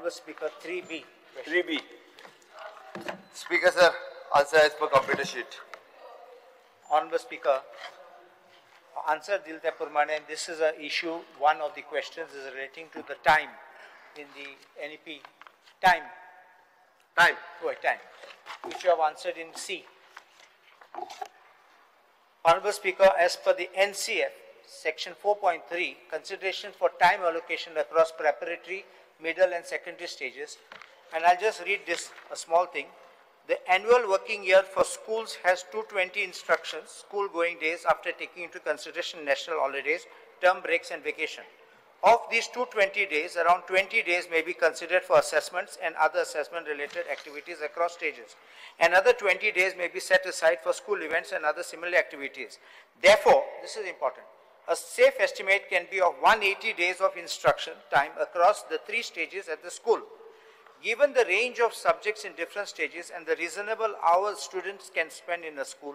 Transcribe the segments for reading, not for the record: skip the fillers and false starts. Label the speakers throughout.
Speaker 1: Honorable Speaker, 3B.
Speaker 2: 3B. Speaker sir, answer as per computer sheet.
Speaker 1: Honorable Speaker, answer Dilta Purmane, and this is a issue, one of the questions is relating to the time in the NEP. Time.
Speaker 2: Time.
Speaker 1: Oh, time. Which you have answered in C. Honorable Speaker, as per the NCF, Section 4.3, consideration for time allocation across preparatory, middle and secondary stages. And I'll just read this, a small thing. The annual working year for schools has 220 instructions, school going days after taking into consideration national holidays, term breaks and vacation. Of these 220 days, around 20 days may be considered for assessments and other assessment related activities across stages. Another 20 days may be set aside for school events and other similar activities. Therefore, this is important, a safe estimate can be of 180 days of instruction time across the 3 stages at the school. Given the range of subjects in different stages and the reasonable hours students can spend in a school,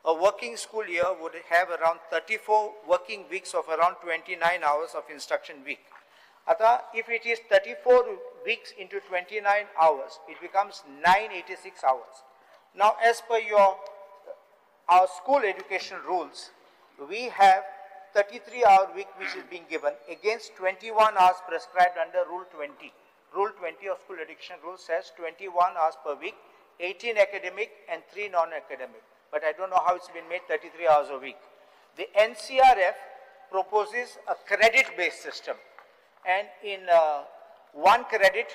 Speaker 1: a working school year would have around 34 working weeks of around 29 hours of instruction week. Ata, if it is 34 weeks into 29 hours, it becomes 986 hours. Now, as per our school education rules, we have 33-hour week which is being given against 21 hours prescribed under Rule 20. Rule 20 of school education rules says 21 hours per week, 18 academic and 3 non-academic. But I don't know how it's been made 33 hours a week. The NCRF proposes a credit-based system. And in 1 credit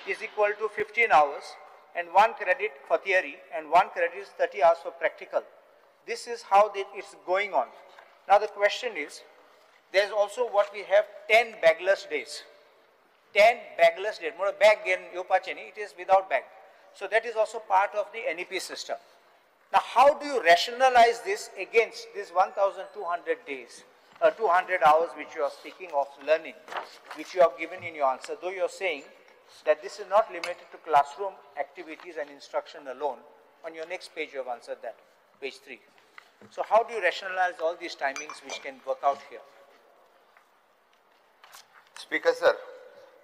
Speaker 1: is equal to 15 hours, and 1 credit for theory, and 1 credit is 30 hours for practical. This is how it's going on. Now the question is, there's also what we have 10 bagless days. 10 bagless days. More bag in Yopacheni, it is without bag. So that is also part of the NEP system. Now how do you rationalize this against these 1,200 days, 200 hours which you are speaking of learning, which you have given in your answer, though you are saying that this is not limited to classroom activities and instruction alone. On your next page you have answered that, page 3. So how do you rationalize all these timings which can work out here?
Speaker 2: Speaker sir,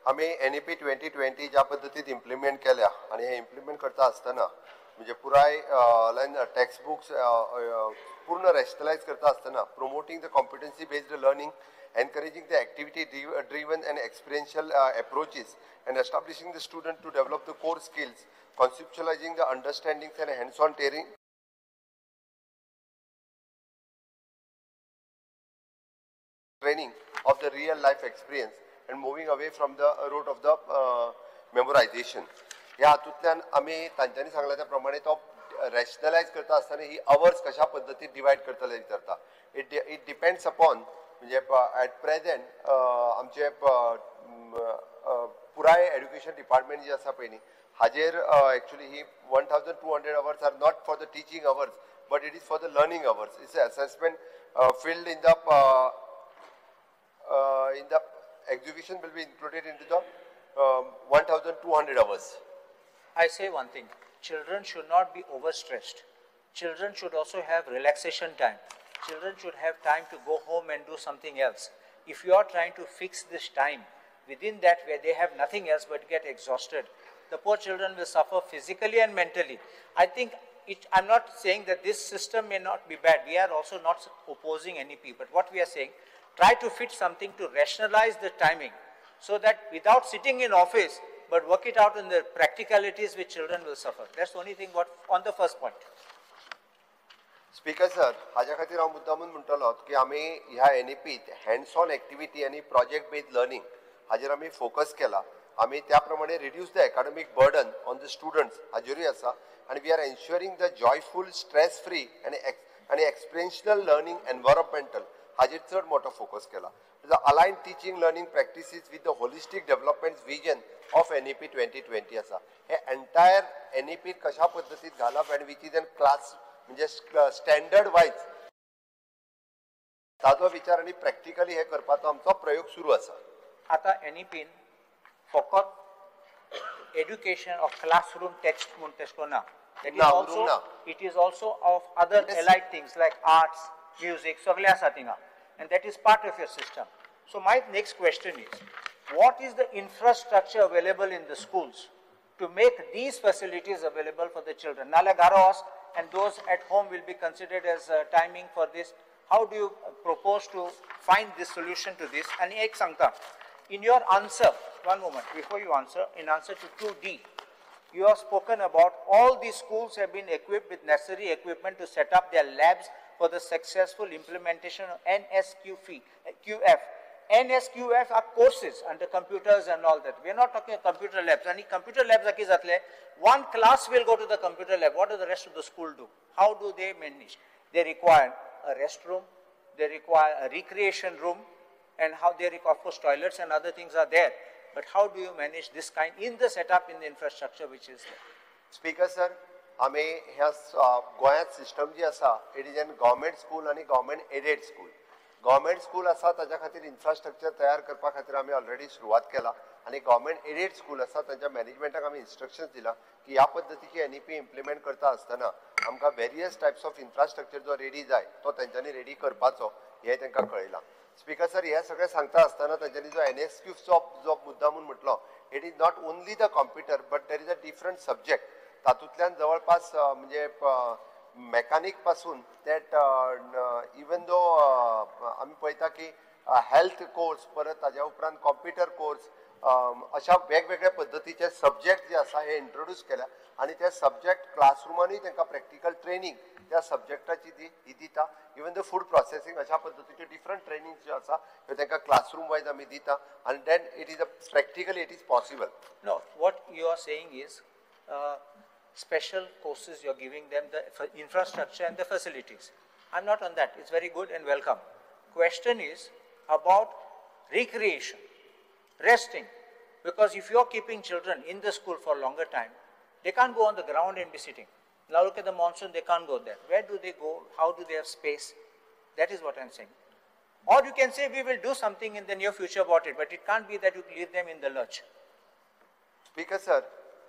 Speaker 2: आम्ही NEP 2020 ज्या पद्धतीत implement केल्या आणि हे implement करता असताना म्हणजे पुराय टेक्स्ट बुक्स पूर्ण रॅशनलाइज करता असताना promoting the competency based learning, encouraging the activity driven and experiential approaches and establishing the student to develop the core skills, conceptualizing the understandings and hands-on training of the real life experience and moving away from the route of the memorization. ह्या हातूंतल्यान आमी तांच्यांनी सांगला त्या प्रमाणे तो rationalise करता आसतना ही अवर्स कशा पद्धतीन डिवायड करतले विचारता. इट डिपेंड्स अपॉन म्हणजे एट प्रेजेंट आमचे पुराय एड्युकेशन डिपार्टमेंट जे आसा पळय न्ही हाजेर एक्चुअली ही 1,200 hours are not for the teaching hours but it is for the learning hours. It's assessment field in the exhibition will be included into the 1,200 hours.
Speaker 1: I say one thing, children should not be overstressed. Children should also have relaxation time. Children should have time to go home and do something else. If you are trying to fix this time within that where they have nothing else but get exhausted, the poor children will suffer physically and mentally. I think I'm not saying that this system may not be bad. We are also not opposing NEP, but what we are saying, try to fit something to rationalize the timing so that without sitting in office, but work it out in the practicalities which children will suffer. That's the only thing what on the first point.
Speaker 2: Speaker sir, हाज्या खातीर हांव मुद्दामून म्हणटलो की आमी ह्या NEPत hands on activity आनी प्रोजेक्ट बेस्ड लर्निंग हाजेर आमी फोकस केला. आमी त्या प्रमाणे reduce the academic burden on the students हाजेरूय आसा आनी we are ensuring the joyful stress free आनी एक्सपिरियन्शियल लर्निंग एनवायरमेंटल हाजेर चड मोठो फोकस केला. The aligned teaching learning practices with the holistic development vision of NEP 2020 आसा. हे एंटायर NEP कशा पद्धतीत घालप आनी विच इज एन क्लास म्हणजे स्टँडर्ड वायज ताजो विचार आनी प्रॅक्टिकली हे करपाचो आमचो प्रयोग सुरू आसा.
Speaker 1: आता NEP फकत एड्युकेशन ऑफ क्लासरूम टेक्स्ट म्हूण तेश कोना. It is also of other allied things like arts, music, सगळे आसा थिंगा. And that is part of your system. So my next question is, what is the infrastructure available in the schools to make these facilities available for the children. Nale Garos and those at home will be considered as timing for this. How do you propose to find this solution to this? And ek sangta, in your answer, one moment, before you answer, in answer to 2D, you have spoken about all these schools have been equipped with necessary equipment to set up their labs for the successful implementation of NSQF. NSQF are courses under computers and all that. We are not talking about computer labs. And computer labs, one class will go to the computer lab. What does the rest of the school do? How do they manage? They require a restroom, they require a recreation room, and how they require, of course, toilets and other things are there. But how do you manage this kind in the setup, in the infrastructure which is there?
Speaker 2: Speaker sir, आम्ही ह्या गोंयांत system जी आसा it is an government school आणि government aided school. Government school आसा ताच्या खातीर infrastructure तयार करपा खातीर आमी ऑलरेडी सुरवात केला आणि गव्हर्मेंट एडेड स्कूल आसा तांच्या मॅनेजमेंटाक आमी इन्स्ट्रक्शन्स दिला की ह्या पद्दतीची एनईपी इम्प्लिमेंट करता आसतना आमकां वेरियस टायप्स ऑफ इन्फ्रास्ट्रक्चर जो रेडी जाय तो तेंच्यांनी रेडी करपाचो हे तांकां कळयलां. स्पीकर सर, हे सगळें सांगता आसतना तांच्यांनी जो NSQF जो मुद्दा म्हणून म्हटलो, it is not only the computer but there is a different subject. तातूंतल्यान जवळपास म्हणजे मेकॅनिक पासून दॅट इवन दो आमी पळयता की हेल्थ कोर्स, परत ताज्या उपरांत कॉम्प्युटर कोर्स, अशा वेगवेगळ्या पद्दतीचे सब्जेक्ट जे आसा हे इंट्रोड्यूस केल्या आणि ते सब्जेक्ट क्लासरुमांनी तांकां प्रॅक्टिकल ट्रेनिंग त्या सब्जेक्टाची ही दिता. इवन द फूड प्रोसेसिंग अशा पद्दतीचे डिफरंट ट्रेनिंग जे आसा ते तांकां क्लासरूम वायज आमी दिता आनी then it is a practically it is possible.
Speaker 1: No, what you are saying is special courses you are giving them the infrastructure and the facilities. I'm not on that. It's very good and welcome. Question is about recreation, resting, because if you are keeping children in the school for a longer time, they can't go on the ground and be sitting. Now look at the monsoon, they can't go there. Where do they go? How do they have space? That is what I'm saying. Or you can say we will do something in the near future about it, but it can't be that you leave them in the lurch.
Speaker 2: Speaker sir,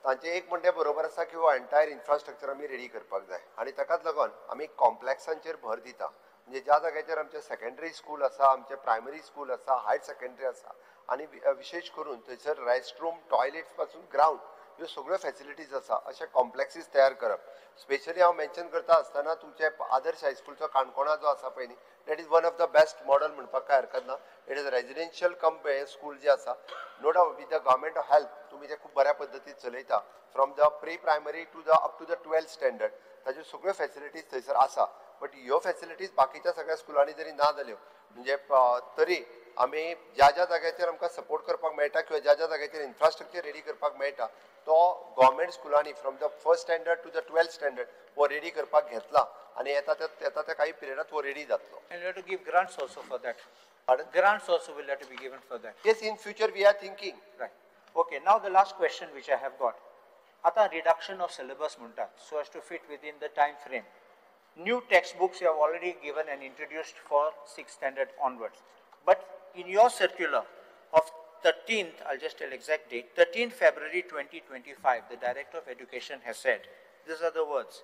Speaker 2: तांचे एक म्हणणे बरोबर आसा की हो entire infrastructure आमी ready करपाक जाय आनी ताकाच लागून आमी कॉम्प्लेक्सांचेर भर दिता. म्हणजे ज्या जाग्याचेर आमचे सेकंडरी स्कूल आसा, आमचे प्रायमरी स्कूल आसा, हायर सेकंडरी आसा आनी विशेष करून थंयसर रेस्टरूम, टॉयलेट्स पासून ग्राउंड ह्यो सगळ्यो फॅसिलिटीज आसा अशे कॉम्प्लेक्सीस तयार करप. स्पेशली हांव मेन्शन करता आसतना तुमचे आदर्श हायस्कूलचो काणकोणा जो आसा पळय न्ही, that is one of the best model म्हणपाक काय हरकत ना. It is residential cum school जे आसा, no doubt with the government of help तुमी ते खूब बऱ्या पद्दतीन चलयता. From the pre primary to the up to the 12th standard ताज्यो सगळ्यो फॅसिलिटीज थंयसर आसा. बट ह्यो फॅसिलिटीज बाकीच्या सगळ्या स्कुलांनी जरी ना जाल्यो म्हणजे तरी आमी ज्या ज्या जाग्याचेर आमकां सपोर्ट करपाक मेळटा किंवा ज्या ज्या जाग्याचेर इन्फ्रास्ट्रक्चर रेडी करपाक मेळटा तो गव्हर्मेंट स्कुलांनी from the 1st standard to the 12th standard हो रेडी करपाक घेतला आणि येता त्या काही पिरियडात हो रेडी जातलो.
Speaker 1: And you have to give grants also for that. Grants also will have to be given for that.
Speaker 2: Yes, in future we are thinking.
Speaker 1: Right. Okay, now the last question which I have got. Ata reduction of syllabus muntat so as to fit within the time frame. New textbooks you have already given and introduced for 6th standard onwards. But in your circular of 13th, I'll just tell exact date, 13th February 2025, the Director of Education has said, these are the words,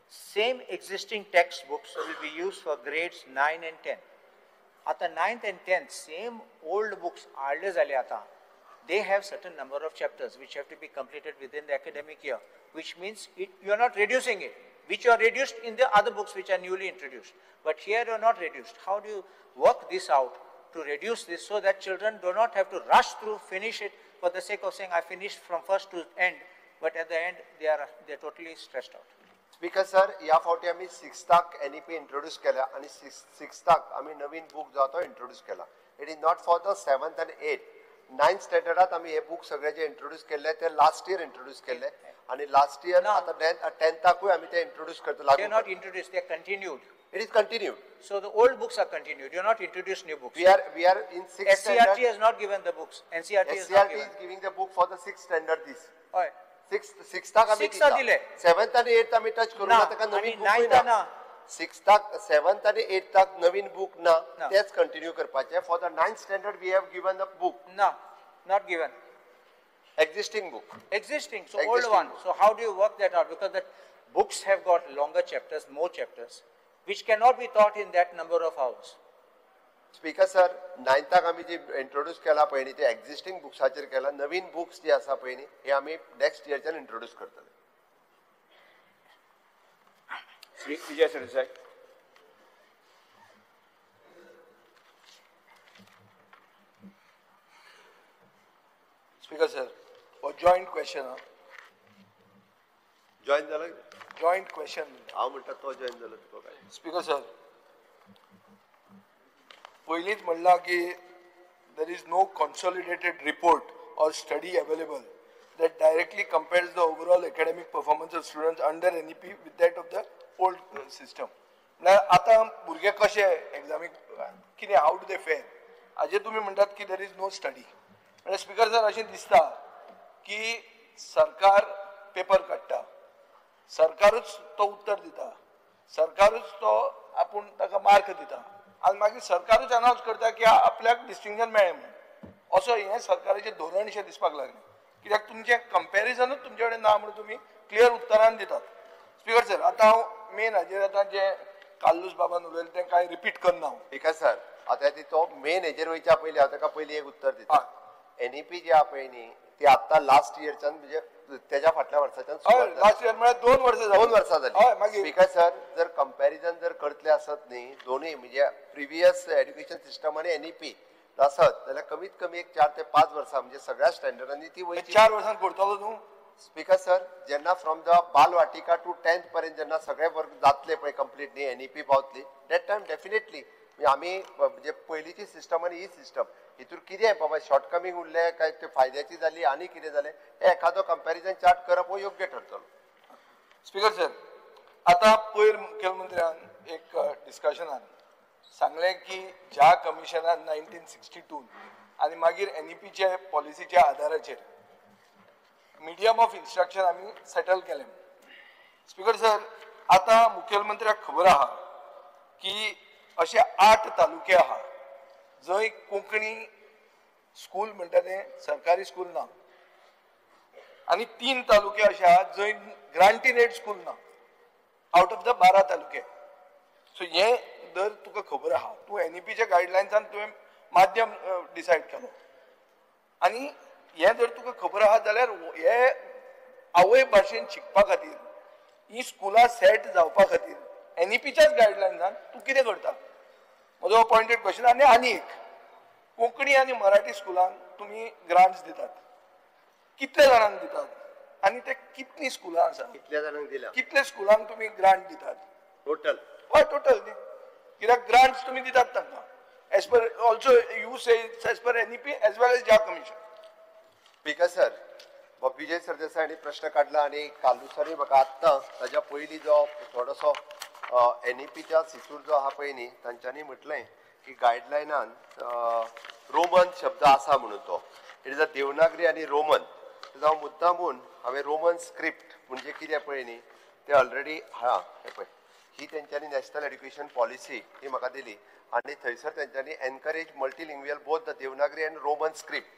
Speaker 1: same existing textbooks will be used for grades 9 and 10. Ata 9th and 10th, same old books, they have certain number of chapters which have to be completed within the academic year, which means you are not reducing it, which you are reduced in the other books which are newly introduced. But here you are not reduced. How do you work this out to reduce this so that children do not have to rush through, finish it for the sake of saying I finished from first to end, but at the end they are totally stressed out.
Speaker 2: Speaker sir, ह्या फावटी आमी 6th NEP introduce केल्या आणि 6th आमी नवीन book जो तो introduce केला. It is not for the 7th and 8th. 9th स्टँडर्डात आमी हे बुक सगळे जे इंट्रोड्यूस केले ते लास्ट इयर इंट्रोड्यूस केले आणि लास्ट इयर आता 10thाकूय आमी ते इंट्रोड्यूस करता.
Speaker 1: They are not introduced, they are continued.
Speaker 2: It is continued.
Speaker 1: So the old books are continued. You are not introduced new books.
Speaker 2: We are in 6th standard.
Speaker 1: SCRT has not given the books. NCRT has not given.
Speaker 2: is giving the book for the 6th standard this.
Speaker 1: Oy.
Speaker 2: 6th आमी
Speaker 1: Sixth दिले.
Speaker 2: 7th आणि 8th आमी touch करू ना ताका नवीन book ना. 6th 7th आणि 8th नवीन book ना, तेच कंटिन्यू करपाचे. For the 9th standard we have given the book.
Speaker 1: No, not given.
Speaker 2: Existing book.
Speaker 1: Existing, so old one. So how do you work that out? Because the books have got longer chapters, more chapters, which cannot be taught in that number of hours.
Speaker 2: Speaker sir, 9th आम्ही जे introduce केला पळय ते existing बुक्साचेर केला. नवीन books जे आसा पळय हे आम्ही नेक्स्ट इयरच्यान इंट्रोड्यूस करतले.
Speaker 3: Shri Vijay Sardesai.
Speaker 4: Speaker sir, for joint question,
Speaker 2: join झालं
Speaker 4: joint question.
Speaker 2: हांव म्हणटा तो जॉईन झालो तुका काय.
Speaker 4: Speaker sir, पयलींच म्हणला की there is no consolidated report or study available that directly compares the overall academic performance of students under NEP with that of the old system. म्हळ्यार आतां भुरगे कशे एग्जामीक कितें हाऊ डू दे फेर हाजेर तुमी म्हणटात की there is no study. म्हणजे स्पीकर सर अशें दिसता की सरकार पेपर काडटा, सरकारूच तो उत्तर दिता, सरकारूच तो आपूण ताका मार्क दिता आनी मागीर सरकारूच अनाउन्स करता की आपल्याक डिस्टिंक्शन मेळ्ळें म्हणून. असो हें सरकाराचें धोरण शें दिसपाक लागलें. कित्याक तुमचें कंपॅरिजनूच तुमचे कडेन ना म्हणून तुमी क्लियर उत्तरान दितात. स्पीकर सर, आतां हांव मेन हाजेर आतां जें काल्लूस बाबान उलयलें तें कांय रिपीट करना हांव.
Speaker 2: स्पीकर सर, आता तो मेन हेजेर वयच्या पयलीं हांव ताका पयलीं एक उत्तर दिता. एनईपी जी आहा पळय न्ही ती आत्तां लास्ट इयरच्यान म्हणजे तेज्या फाटल्या वर्साच्यान
Speaker 4: लास्ट इयर म्हळ्यार 2 वर्सां
Speaker 2: दोन वर्सां
Speaker 4: हय,
Speaker 2: जाली.
Speaker 4: मागीर
Speaker 2: स्पीकर सर, जर कंपॅरिजन जर करतले आसत न्ही दोनूय म्हणजे प्रिवियस एड्युकेशन सिस्टम आनी एनईपी आसत जाल्यार कमीत कमी एक 4 ते 5 वर्सां म्हणजे सगळ्या स्टँडर्डांनी ती वयची.
Speaker 4: 4 वर्सांत करतलो तूं.
Speaker 2: स्पीकर सर, जेन्ना from the Balvatika to 10th पर्यंत जेन्ना सगळे वर्ग जातले पळय कंप्लीट न्ही एनईपी पावतली दॅट टायम डेफिनेटली आमी म्हणजे पयलींची सिस्टम आनी ही सिस्टम हितूर कितें बाबा शॉर्टकमिंग उरले काय ते फायद्याची जाली आनी कितें जालें हे एखादो कंपॅरिजन चार्ट करप हो योग्य ठरतलो.
Speaker 4: स्पीकर सर, आतां पयर मुखेलमंत्र्यान एक डिस्कशनान सांगलें की ज्या कमिशनान 1962 आनी मागीर एनईपीचे पॉलिसीच्या आदाराचेर मिडियम ऑफ इन्स्ट्रक्शन आमी सेटल केलें. स्पीकर सर, आतां मुखेलमंत्र्याक खबर आहा की अशे 8 तालुके आहा जंय कोंकणी स्कूल म्हणटा तें सरकारी स्कूल ना आनी 3 तालुके अशे आहा जंय ग्रांटीनेड स्कूल ना आउट ऑफ द 12 तालुके. सो हे दर तुका खबर आहा. तूं एनईपीच्या गायडलायन्सान तुवें माध्यम डिसायड केलो आनी हे जर तुका खबर आहा जाल्यार हे आवय भाशेन शिकपा खातीर ही स्कुलां सेट जावपा खातीर एनईपीच्याच गायडलायन्सान तूं कितें करता? म्हजो पॉयंटेड क्वेश्चन. आनी एक, कोंकणी आनी मराठी स्कुलांक तुमी ग्रांट्स दितात, कितले जाणांक दितात आनी ते कितलीं स्कुलां आसा?
Speaker 2: कितल्या जाणांक दिला
Speaker 4: कितले स्कुलांक तुमी ग्रांट दितात?
Speaker 2: टोटल?
Speaker 4: हय, टोटल न्ही. कित्याक ग्रांट्स तुमी दितात तांकां as per also you say as per NEP as well as ज्या कमिशन.
Speaker 2: स्पीकर सर, विजय सरदेसायांनी प्रश्न काढला आणि कालुसारी म्हाका आत्तां ताच्या पयलीं जो थोडोसो एनईपीच्या सिसूर जो आहा पळय न्ही तांच्यांनी म्हटलें की गायडलायनान रोमन शब्द आसा म्हणून तो इट इज अ देवनागरी आनी रोमन. जावं मुद्दामून हांवें रोमन स्क्रिप्ट म्हणजे कितें पळय न्ही ते ऑलरेडी हा हे पळय ही तेंच्यांनी नॅशनल एड्युकेशन पॉलिसी ही म्हाका दिली आनी थंयसर तेंच्यांनी एनकरेज मल्टीलिंग्युअल बोथ द देवनागरी आनी रोमन स्क्रिप्ट.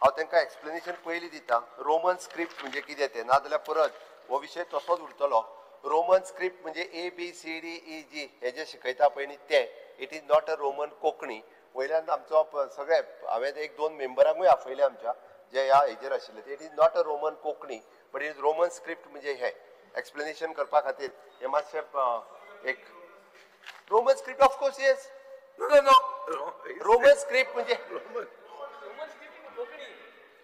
Speaker 2: हांव तांकां एक्सप्लेनेशन पयलीं दिता. रोमन स्क्रिप्ट म्हणजे कितें तें, नाजाल्यार परत हो विशय तसोच उरतलो. रोमन स्क्रिप्ट म्हणजे ABCDEG हे जे शिकयता पळय न्ही ते it is not a Roman Konkani. वयल्यान आमचो सगळे हांवें 1-2 मेंबरांकूय आपयले आमच्या जे ह्या हेजेर आशिल्ले ते it is not a Roman Konkani but it is Roman script म्हणजे हे एक्सप्लेनेशन करपा खातीर हे मातशें एक Roman script of course yes no Roman script म्हणजे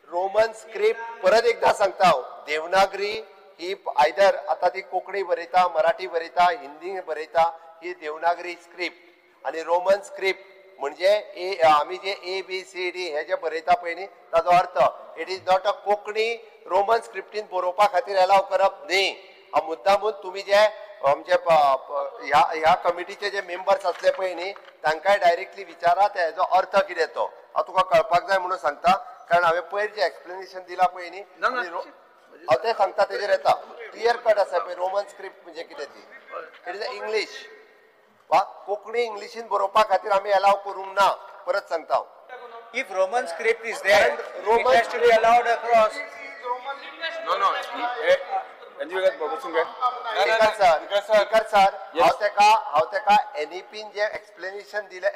Speaker 2: रोमन स्क्रिप्ट परत एकदा सांगता हांव देवनागरी ही आयदर आता ती कोंकणी बरयता, मराठी बरयता, हिंदी बरयता ही देवनागरी स्क्रिप्ट आणि रोमन स्क्रिप्ट म्हणजे आम्ही जे ABCD हे जे बरयता पळय न्ही ताचो अर्थ it is not a Konkani Roman स्क्रिप्टीन बरोवपा खातीर अलाव करप न्ही. हा मुद्दामून तुम्ही जे आमचे ह्या कमिटीचे जे मेंबर्स असले पळय न्ही तांकांय डायरेक्टली विचारात हेजो अर्थ कितें तो हांव तुका कळपाक जाय म्हणून सांगता कारण हांवें पयर जे एक्सप्लेनेशन दिला पळय न्ही हांव तें सांगता तेजेर येता क्लियर कट आसा पळय रोमन स्क्रिप्ट म्हणजे कितें ती इट इज इंग्लीश वा कोंकणी इंग्लिशीन बरोवपा खातीर आमी अलाव करूंक ना. परत सांगता हांव
Speaker 1: If Roman script is there, it has to be allowed across.
Speaker 3: No. बसून घ्या.
Speaker 2: स्पीकर सर हांव तेका एनईपीन जे एक्सप्लेनेशन दिले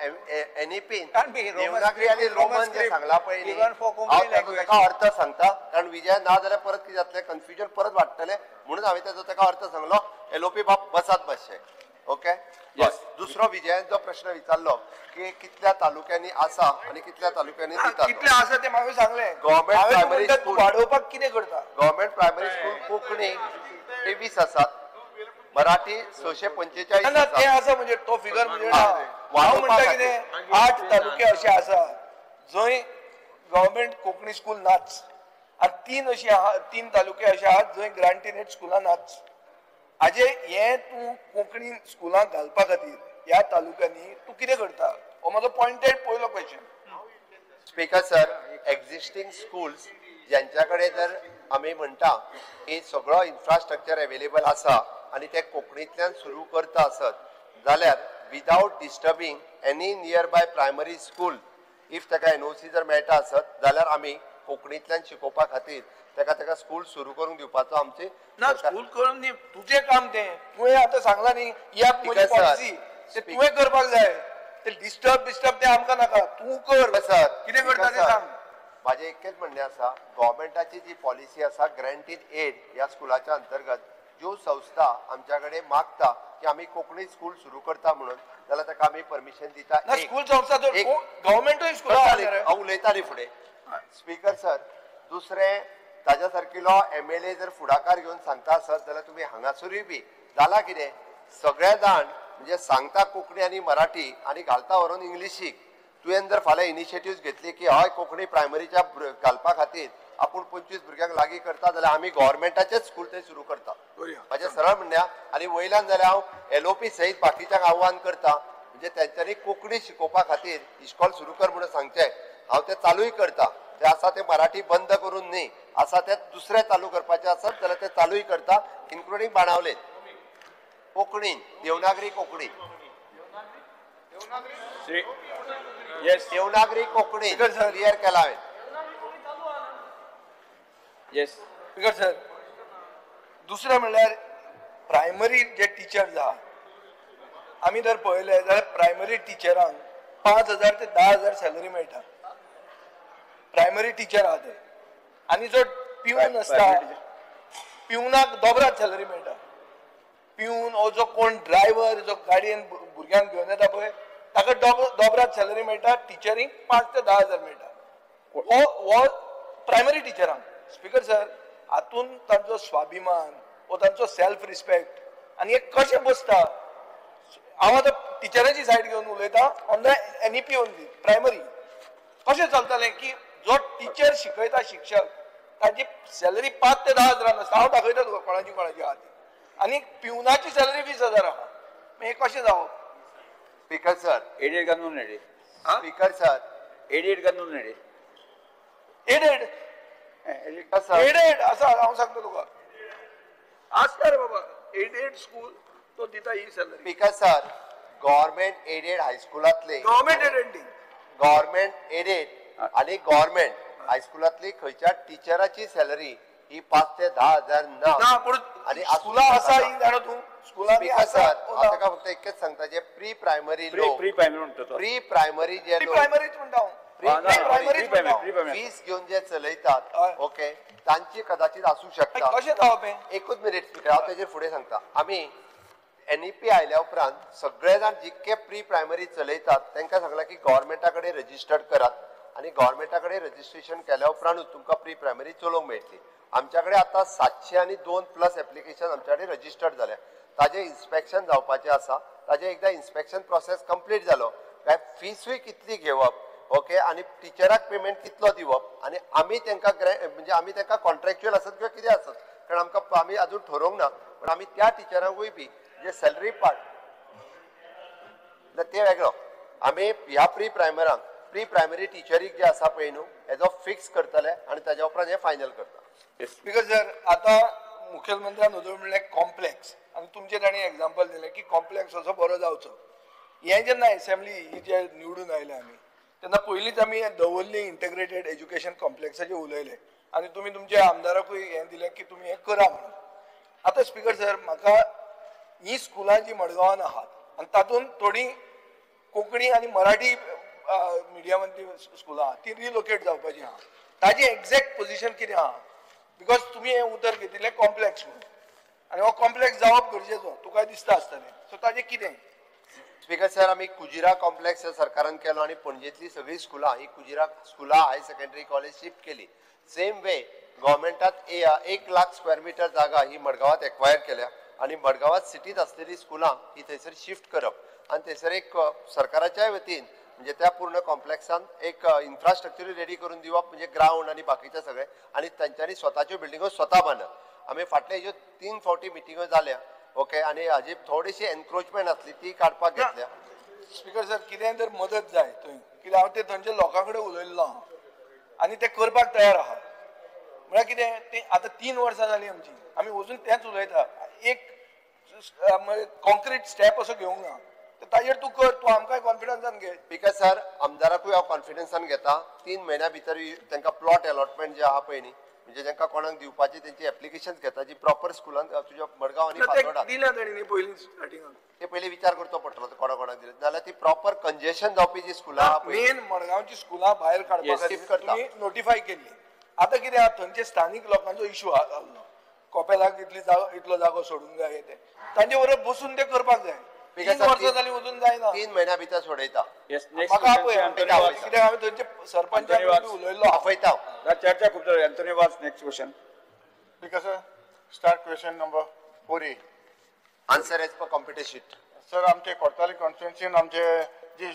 Speaker 2: एनईपीन
Speaker 1: Can't be Roman
Speaker 2: Devanagari
Speaker 1: script
Speaker 2: आणि
Speaker 1: is Roman
Speaker 2: रोमन जे
Speaker 1: script,
Speaker 2: सांगला पळय न्ही
Speaker 1: even for Konkani
Speaker 2: हांव
Speaker 1: language.
Speaker 2: तेका अर्थ सांगता कारण विजय ना जाल्यार परत कितें जातलें कन्फ्युजन परत वाडटलें म्हणून हांवें तेका अर्थ सांगलो एलओपी बाब बसात बसचे ओके
Speaker 3: Yes.
Speaker 2: दुसरो विजयान जो प्रश्न विचारलो की कितल्या तालुक्यांनी आसा आणि कितल्या तालुक्यांनी दितात
Speaker 4: कितले आसा ते म्हाका सांगले
Speaker 2: Government
Speaker 4: हांवें
Speaker 2: primary
Speaker 4: म्हणटा तूं
Speaker 2: school.
Speaker 4: वाडोवपाक कितें करता
Speaker 2: गव्हर्नमेंट प्रायमरी स्कूल कोंकणी 23 आसात मराठी 645
Speaker 4: ना ते
Speaker 2: आसात
Speaker 4: आसा म्हणजे तो फिगर म्हणजे ना
Speaker 2: वाडोवपा
Speaker 4: हांव म्हणटा
Speaker 2: खातीर.
Speaker 4: कितें 8 तालुके अशे आसा जंय गव्हर्नमेंट कोंकणी स्कूल नाच आनी 3 तालुके अशे आहात जंय ग्रांटीनेट स्कुलां नाच हाजे हे तूं कोंकणी स्कुलांक घालपा खातीर ह्या तालुक्यांनी तूं कितें करता हो म्हजो पॉइंटेड पयलो question
Speaker 2: speaker sir existing schools ज्यांच्याकडे जर आम्ही म्हणटा की सगळो इन्फ्रास्ट्रक्चर अवेलेबल आसा आणि ते कोंकणींतल्यान सुरू करता आसत जाल्यार without disturbing any near by primary school if ताका एनओसी जर मेळटा आसत जाल्यार आमी कोंकणींतल्यान शिकोवपा खातीर ताका स्कूल सुरू करून दिवपाचो आमची
Speaker 4: ना स्कूल करून दी तुजें काम तें तुवें आतां सांगला न्ही या
Speaker 2: Speaker sir.
Speaker 4: पॉलिसी ते तुवें करपाक जाय ते डिस्टर्ब ते आमकां नाका तूं कर
Speaker 2: सर
Speaker 4: कितें करता तें सांग
Speaker 2: माझे एकच म्हणणे आसा गव्हर्नमेंटाची जी पॉलिसी आसा ग्रँटीड एड ह्या स्कुलाच्या अंतर्गत ज्यो संस्था आमच्याकडे मागता की आम्ही कोंकणी स्कूल सुरू करता म्हणून जाल्यार ताका आमी परमिशन दिता
Speaker 4: ना स्कूल संस्था तर गव्हर्नमेंटूय स्कूल
Speaker 2: हांव उलयतां फुडें स्पीकर सर दुसरें ताज्या सारकिलो एमएलए जर फुडाकार घेवन सांगता आसत जाल्यार तुमी हांगासरूय बी जाला कितें सगळे जाण म्हणजे सांगता कोंकणी आनी मराठी आनी घालता व्हरून इंग्लिशीक तुवें जर फाल्यां इनिशिएटिव्ह घेतली की हय कोंकणी प्रायमरीच्या घालपा खातीर आपूण 25 भुरग्यांक लागीं करता जाल्यार आमी गव्हर्नमेंटाचेच स्कूल थंय सुरू करता म्हाजें सरळ म्हणण्या आनी वयल्यान जाल्यार हांव एलओपी सहीत बाकीच्यांक आव्हान करता म्हणजे तेंच्यांनी कोंकणी शिकोवपा खातीर इस्कॉल सुरू कर म्हणून सांगचें हांव तें चालूय करता ते आसा ते मराठी बंद करून न्ही आसा ते दुसरे चालू करपाचे आसत जाल्यार ते चालूय करता इन्क्लुडींग बाणावलेन कोंकणीन Devanagari Konkani
Speaker 3: yes
Speaker 2: Devanagari Konkani
Speaker 4: Speaker sir.
Speaker 2: Clear केला हांवें
Speaker 3: येस
Speaker 4: स्पीकर सर दुसरें म्हणल्यार प्रायमरी जे टिचर्स आहा आमी जर पळयले जाल्यार प्रायमरी टिचरांक 5,000 ते 10,000 सॅलरी मेळटा प्रायमरी टिचर आहा ते आनी जो पिवन आसता पिवनाक दोबरात सॅलरी मेळटा पिवन हो जो कोण ड्रायव्हर जो गाडयेन भुरग्यांक घेवन येता पळय ताका दोबरात सॅलरी मेळटा टिचरींक 5 ते 10,000 मेळटा हो प्रायमरी टिचरांक स्पीकर सर हातून तांचो स्वाभिमान वो तांचो सेल्फ रिस्पेक्ट आनी हे कशें बसता हांव आतां टिचराची सायड घेवन उलयता on the NEP only primary कशें चलतलें की जो टिचर शिकयता शिक्षक ताची सॅलरी 5 ते 10,000 आसता हांव दाखयता तुका कोणाची आहा ती आनी पिवनाची सॅलरी 20,000 आहा हें कशें जावप
Speaker 2: स्पीकर सर
Speaker 3: एडेड कानून नेडे
Speaker 2: स्पीकर सर
Speaker 3: एडेड कानून नेडे
Speaker 4: एडेड
Speaker 2: स्पीकर सर
Speaker 4: एडेड आसा हांव सांगता तुका आसता रे बाबा एडेड स्कूल तो दिता ही salary
Speaker 2: speaker sir government aided हायस्कुलांतले
Speaker 4: गव्हर्मेंट एडेड
Speaker 2: गव्हर्नमेंट एडेड आणि गव्हर्नमेंट हायस्कुलांतली खंयच्या टिचराची सॅलरी ही 5 ते 10,000
Speaker 4: ना पूण
Speaker 2: आणि
Speaker 4: स्कुला आसा ही जाणा तूं स्कुलांनी
Speaker 2: स्पीकर
Speaker 4: आसा
Speaker 2: सर हांव ताका फक्त एकच सांगता जे प्री प्रायमरी लोक
Speaker 3: प्री प्रायमरी म्हणतो तो
Speaker 2: प्री प्रायमरी जे लोक
Speaker 4: प्रायमरीच म्हणटा हांव
Speaker 3: प्री प्रायमरी
Speaker 2: फीस घेऊन जे चलयतात
Speaker 4: हय.
Speaker 2: ओके तांची कदाचित असू शकता
Speaker 4: कशें जावप हें
Speaker 2: एकूच मिनिट स्पीकर हांव तेजेर फुडें सांगता आमी एनईपी आयल्या उपरांत सगळे जाण जितके प्री प्रायमरी चलयतात तांकां सांगलां की गव्हर्नमेंटा कडेन रजिस्टर्ड करात आनी गव्हर्नमेंटा कडेन रजिस्ट्रेशन केल्या उपरांतूच तुमकां प्री प्रायमरी चलोवंक मेळटली आमच्या कडेन आतां 702+ एप्लिकेशन आमच्या कडेन रजिस्टर्ड जाल्या ताजें इन्स्पेक्शन जावपाचें आसा ताजें एकदां इन्स्पेक्शन प्रोसेस कंप्लीट जालो काय फीसूय कितली घेवप ओके आनी टिचराक पेमेंट कितलो दिवप आनी आमी तांकां म्हणजे आमी तांकां कॉन्ट्रॅक्च्युअल आसत किंवा कितें आसत कारण आमकां आमी अजून ठरोवंक ना पण आमी त्या टिचरांकूय बी जे सॅलरी पार्ट ते वेगळो आमी ह्या प्री प्रायमरी टिचरीक जे आसा पळय न्हू हेजो फिक्स करतले आनी ताज्या उपरांत हे फायनल करता
Speaker 4: बिकॉज जर आतां मुखेलमंत्र्यान उजव म्हणलें कॉम्प्लेक्स आनी तुमचें ताणें एग्जाम्पल दिलें की कॉम्प्लेक्स असो बरो जावचो हें जेन्ना एसेंब्ली ही जे निवडून आयले आमी तेन्ना पयलींच आमी दवर्ली इंटग्रेटेड एज्युकेशन कॉम्प्लेक्साचेर उलयले आनी तुमी तुमच्या आमदाराकूय हें दिलें की तुमी हें करा म्हणून आता स्पीकर सर म्हाका ही स्कुलां जी मडगांवान आहात आनी तातूंत थोडी कोंकणी आनी मराठी मिडियमांतली स्कुलां आहा ती रिलोकेट जावपाची आहा ताजी एक्झॅक्ट पोझिशन कितें आहा बिकॉज तुमी हें उतर घेतिल्लें कॉम्प्लेक्स म्हणून आनी हो कॉम्प्लेक्स जावप गरजेचो तुका दिसता आसतलें सो ताजें कितें
Speaker 2: स्पीकर सर आमी कुजिरा कॉम्प्लेक्स सरकारान केलो आणि पणजेतली सगळी स्कुलां ही कुजिरा स्कुलां हायर सेकंडरी कॉलेज शिफ्ट केली सेम वे गव्हर्मेंटात 1 लाख स्क्वेअर मीटर जागा ही मडगावात एक्वायर केल्या आणि मडगावात सिटीत असलेली स्कुलां ही थंयसर शिफ्ट करप आणि थंयसर एक सरकाराच्या वतीन म्हणजे त्या पूर्ण कॉम्प्लेक्सान एक इन्फ्रास्ट्रक्चर रेडी करून दिवप म्हणजे ग्राउंड आणि बाकीचे सगळे आणि तांच्यांनी स्वताच्यो बिल्डिंगो स्वता बांदप आमी फाटले हेज्यो 3 फावटी मिटिंगो जाल्या ओके आणि हाजी थोडीशी एनक्रोचमेंट असली ती काडपाक घेतल्या
Speaker 4: स्पीकर सर कितें तर मदत जाय थंय कित्याक हांव ते थंयच्या लोकां कडेन उलयल्लो हांव आनी ते करपाक तयार आहा म्हळ्यार कितें ते आतां 3 वर्सां जालीं आमची आमी वचून तेंच उलयता एक कॉन्क्रीट स्टेप असो घेवंक ना ताजेर तूं कर तूं आमकांय कॉन्फिडन्सान घे
Speaker 2: स्पीकर सर आमदाराकूय हांव कॉन्फिडन्सान घेता 3 महिन्या भितर तांकां प्लॉट अलॉटमेंट जे आहा पळय न्ही म्हणजे जांकां कोणाक दिवपाची तेंची एप्लिकेशन घेता जी प्रॉपर स्कुलान तुज्या मडगांव आनी फातोर्डात
Speaker 4: दिल्या तेणी पयलीं स्टार्टिंगाक
Speaker 2: ते पयलीं विचार करचो पडटलो कोणाक दिले नाल्यार ती प्रॉपर कंजेशन जावपी जी स्कुलां आहा पळय
Speaker 4: मेन मडगांवची स्कुलां भायर काडपा
Speaker 2: Yes,
Speaker 4: खातीर
Speaker 2: shift करता.
Speaker 4: तुमी नोटिफाय केल्ली आतां कितें आहा थंयचे स्थानीक लोकांचो इशू आसलो कोपेलाक इतलो जागो सोडूंक जाय ते तांचे बरोबर बसून ते करपाक जाय 3 वर्सां जालीं वचून जायना
Speaker 2: 3 महिन्या भितर सोडयता
Speaker 3: येस नेक्स्ट
Speaker 4: म्हाका आपय कित्याक हांवें थंयचे सरपंचाक बी उलयल्लो
Speaker 2: आपयता
Speaker 3: चर्चा खूप जाली अँथोनी वाज next question
Speaker 5: Because start question number 4A.
Speaker 2: Answer as per competition
Speaker 5: sir आमचे कोर्ताली कॉन्स्टिट्युन्सीन आमचे जी